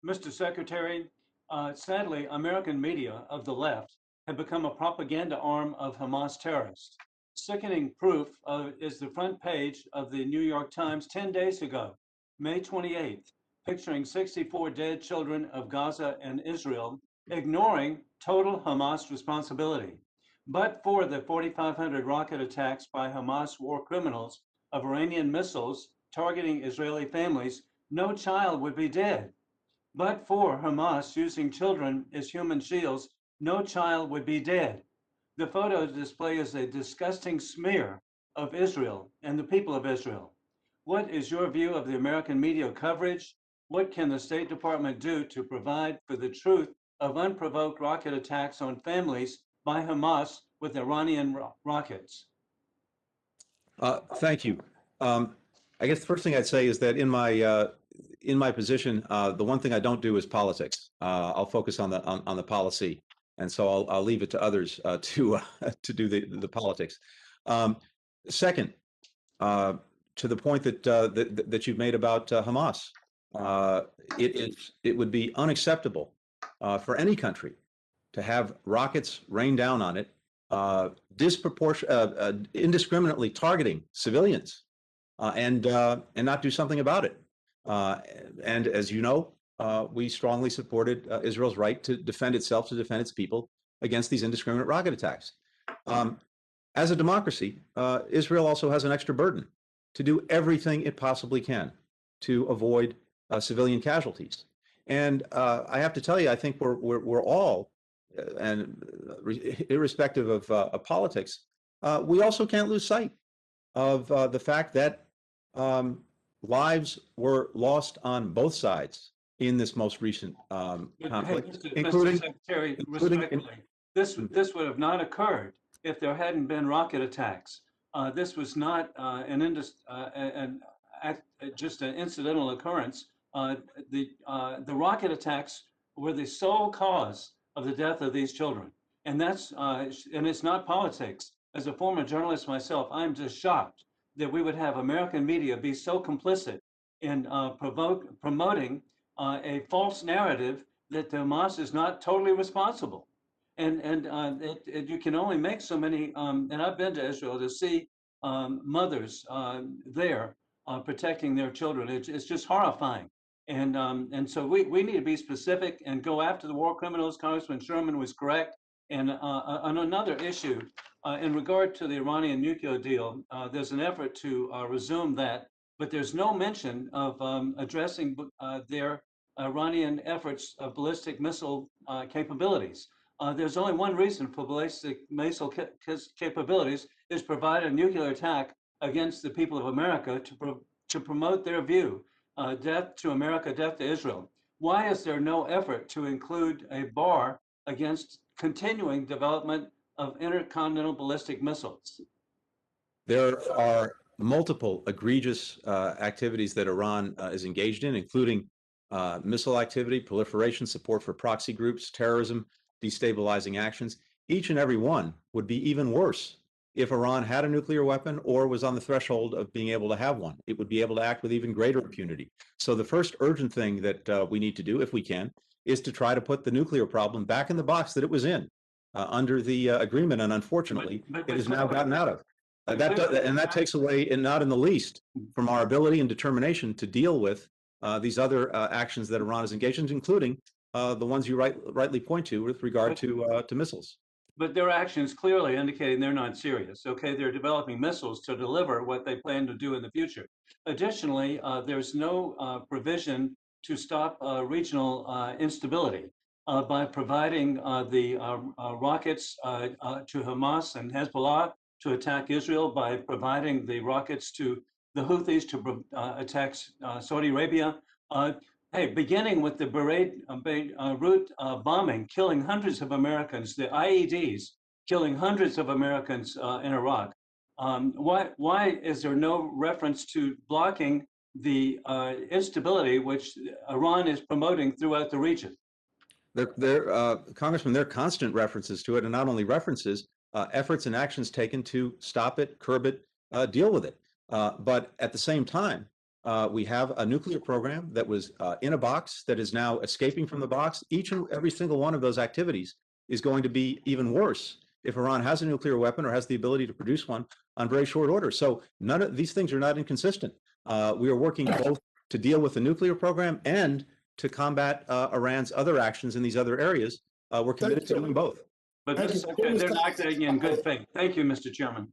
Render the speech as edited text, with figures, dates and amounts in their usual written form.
Mr. Secretary, sadly, American media of the left have become a propaganda arm of Hamas terrorists. Sickening proof is the front page of the New York Times 10 days ago, May 28th, picturing 64 dead children of Gaza and Israel, ignoring total Hamas responsibility. But for the 4,500 rocket attacks by Hamas war criminals of Iranian missiles targeting Israeli families, no child would be dead. But for Hamas using children as human shields, no child would be dead. The photo display is a disgusting smear of Israel and the people of Israel. What is your view of the American media coverage? What can the State Department do to provide for the truth of unprovoked rocket attacks on families by Hamas with Iranian rockets? Thank you. I guess the first thing I'd say is that in my position, the one thing I don't do is politics. I'll focus on the policy, and so I'll leave it to others to do the politics. Second, to the point that you've made about Hamas, it would be unacceptable for any country to have rockets rain down on it, indiscriminately targeting civilians, and not do something about it. And as you know, we strongly supported Israel's right to defend itself, to defend its people against these indiscriminate rocket attacks. As a democracy, Israel also has an extra burden to do everything it possibly can to avoid civilian casualties. And I have to tell you, I think we're all, and irrespective of politics, we also can't lose sight of the fact that lives were lost on both sides in this most recent conflict, Hey, Mr. Secretary, respectfully, this would have not occurred if there hadn't been rocket attacks. This was not just an incidental occurrence. The rocket attacks were the sole cause of the death of these children, and it's not politics. As a former journalist myself, I'm just shocked that we would have American media be so complicit in promoting a false narrative that Hamas is not totally responsible. You can only make so many. And I've been to Israel to see mothers there protecting their children. It's just horrifying. And so we need to be specific and go after the war criminals. Congressman Sherman was correct. And on another issue, in regard to the Iranian nuclear deal, there's an effort to resume that, but there's no mention of addressing their Iranian efforts of ballistic missile capabilities. There's only one reason for ballistic missile capabilities is provide a nuclear attack against the people of America to promote their view, death to America, death to Israel. Why is there no effort to include a bar against continuing development of intercontinental ballistic missiles? There are multiple egregious activities that Iran is engaged in, including missile activity, proliferation, support for proxy groups, terrorism, destabilizing actions. Each and every one would be even worse if Iran had a nuclear weapon or was on the threshold of being able to have one. It would be able to act with even greater impunity. So the first urgent thing that we need to do, if we can, is to try to put the nuclear problem back in the box that it was in under the agreement, and unfortunately, it has now gotten out of. That takes away, and not in the least, from our ability and determination to deal with these other actions that Iran is engaged in, including the ones you rightly point to with regard to missiles. But their actions clearly indicating they're not serious. Okay, they're developing missiles to deliver what they plan to do in the future. Additionally, there's no provision to stop regional instability by providing the rockets to Hamas and Hezbollah to attack Israel, by providing the rockets to the Houthis to attack Saudi Arabia. Hey, beginning with the Beirut bombing, killing hundreds of Americans, the IEDs killing hundreds of Americans in Iraq. Why is there no reference to blocking the instability which Iran is promoting throughout the region? Congressman, there are constant references to it, and not only references, efforts and actions taken to stop it, curb it, deal with it. But at the same time, We have a nuclear program that was in a box that is now escaping from the box. Each and every single one of those activities is going to be even worse if Iran has a nuclear weapon or has the ability to produce one on very short order. So none of these things are not inconsistent. We are working both to deal with the nuclear program and to combat Iran's other actions in these other areas. We're committed to doing both. But Mr. Secretary, they're acting in good faith. Thank you, Mr. Chairman.